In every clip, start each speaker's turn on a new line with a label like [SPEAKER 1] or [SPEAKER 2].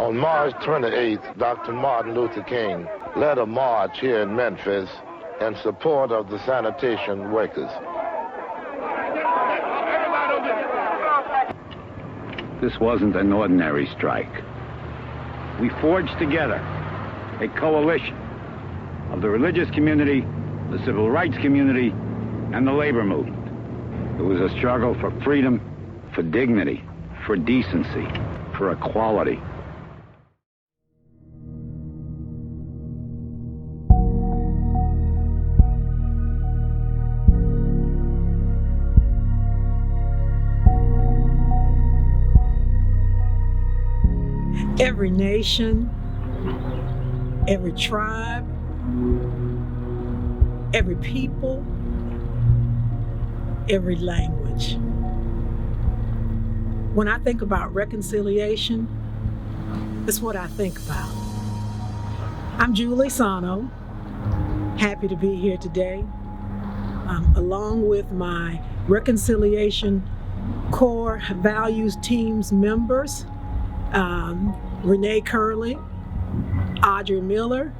[SPEAKER 1] On March 28th, Dr. Martin Luther King led a march here in Memphis in support of the sanitation workers.
[SPEAKER 2] This wasn't an ordinary strike. We forged together a coalition of the religious community, the civil rights community, and the labor movement. It was a struggle for freedom, for dignity, for decency, for equality.
[SPEAKER 3] Every nation, every tribe, every people, every language. When I think about reconciliation, that's what I think about. I'm Julie Sano, happy to be here today, along with my Reconciliation Core Values Team's members, Renee Curley, Audrey Miller,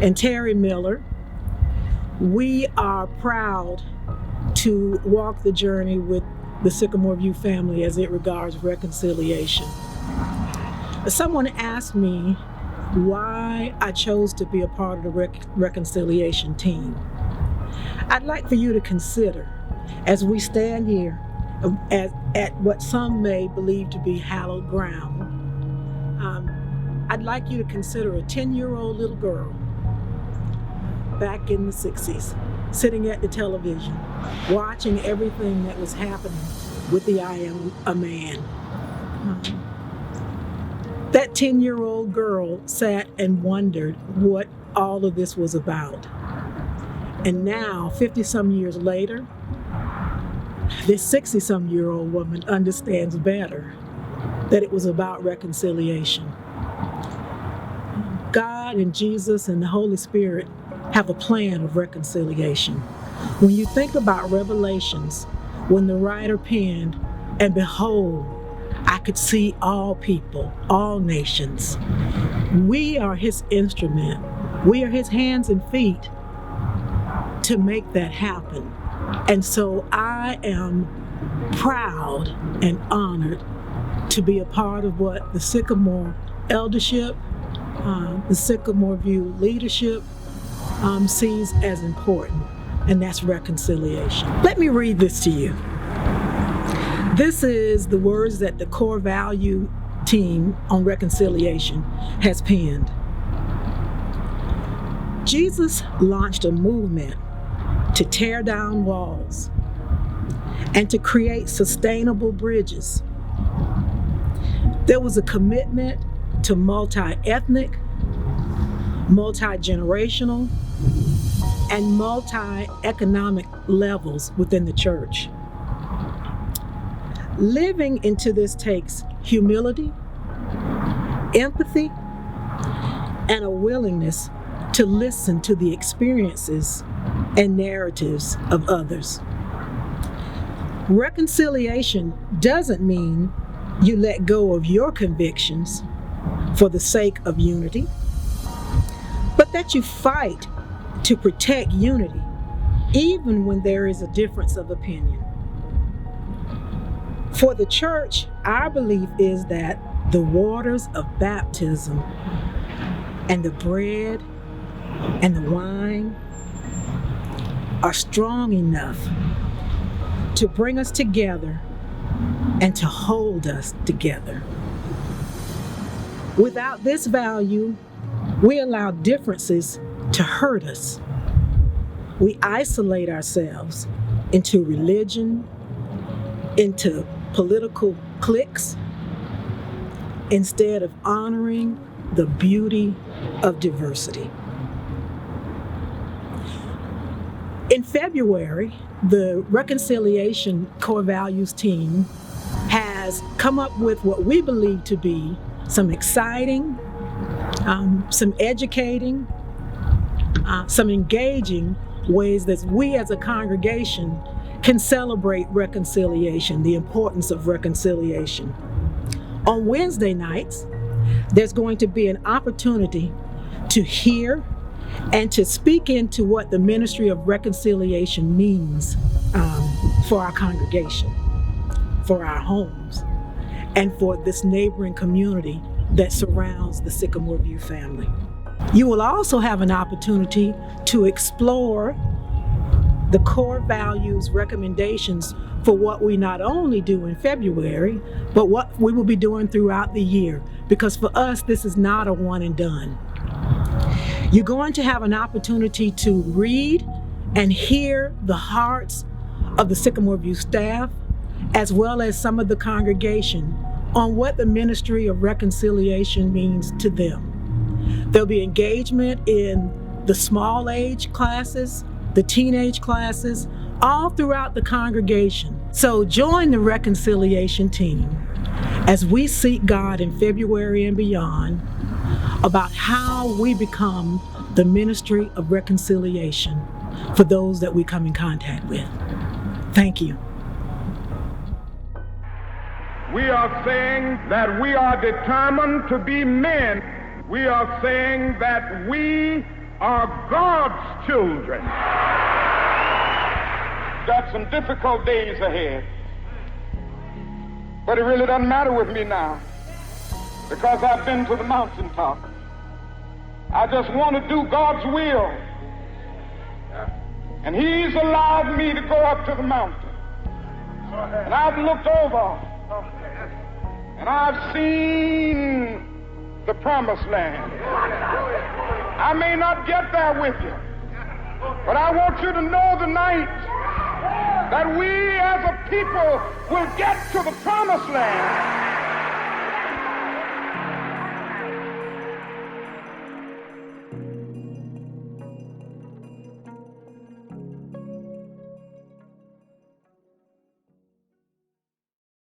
[SPEAKER 3] and Terry Miller. We are proud to walk the journey with the Sycamore View family as it regards reconciliation. Someone asked me why I chose to be a part of the reconciliation team. I'd like for you to consider, as we stand here at what some may believe to be hallowed ground, I'd like you to consider a 10-year-old little girl back in the 60s, sitting at the television, watching everything that was happening with the I Am a Man. That 10-year-old girl sat and wondered what all of this was about. And now, 50-some years later, this 60-some-year-old woman understands better that it was about reconciliation. God and Jesus and the Holy Spirit have a plan of reconciliation. When you think about Revelations, when the writer penned, "And behold, I could see all people, all nations." We are his instrument. We are his hands and feet to make that happen. And so I am proud and honored to be a part of what the Sycamore eldership, the Sycamore View leadership sees as important, and that's reconciliation. Let me read this to you. This is the words that the core value team on reconciliation has penned. Jesus launched a movement to tear down walls and to create sustainable bridges. There was a commitment to multi-ethnic, multi-generational, and multi-economic levels within the church. Living into this takes humility, empathy, and a willingness to listen to the experiences and narratives of others. Reconciliation doesn't mean you let go of your convictions for the sake of unity, but that you fight to protect unity, even when there is a difference of opinion. For the church, our belief is that the waters of baptism and the bread and the wine are strong enough to bring us together and to hold us together. Without this value, we allow differences to hurt us. We isolate ourselves into religion, into political cliques, instead of honoring the beauty of diversity. In February, the Reconciliation Core Values team has come up with what we believe to be some exciting, some educating, some engaging ways that we as a congregation can celebrate reconciliation, the importance of reconciliation. On Wednesday nights, there's going to be an opportunity to hear and to speak into what the ministry of reconciliation means for our congregation, for our homes, and for this neighboring community that surrounds the Sycamore View family. You will also have an opportunity to explore the core values recommendations for what we not only do in February, but what we will be doing throughout the year. Because for us, this is not a one and done. You're going to have an opportunity to read and hear the hearts of the Sycamore View staff, as well as some of the congregation, on what the ministry of reconciliation means to them. There'll be engagement in the small age classes, the teenage classes, all throughout the congregation. So join the reconciliation team as we seek God in February and beyond about how we become the ministry of reconciliation for those that we come in contact with. Thank you.
[SPEAKER 4] We are saying that we are determined to be men. We are saying that we are God's children. Got some difficult days ahead, but it really doesn't matter with me now because I've been to the mountaintop. I just want to do God's will, and He's allowed me to go up to the mountain, and I've looked over and I've seen the promised land. I may not get there with you, but I want you to know tonight that we as a people will get to the promised land.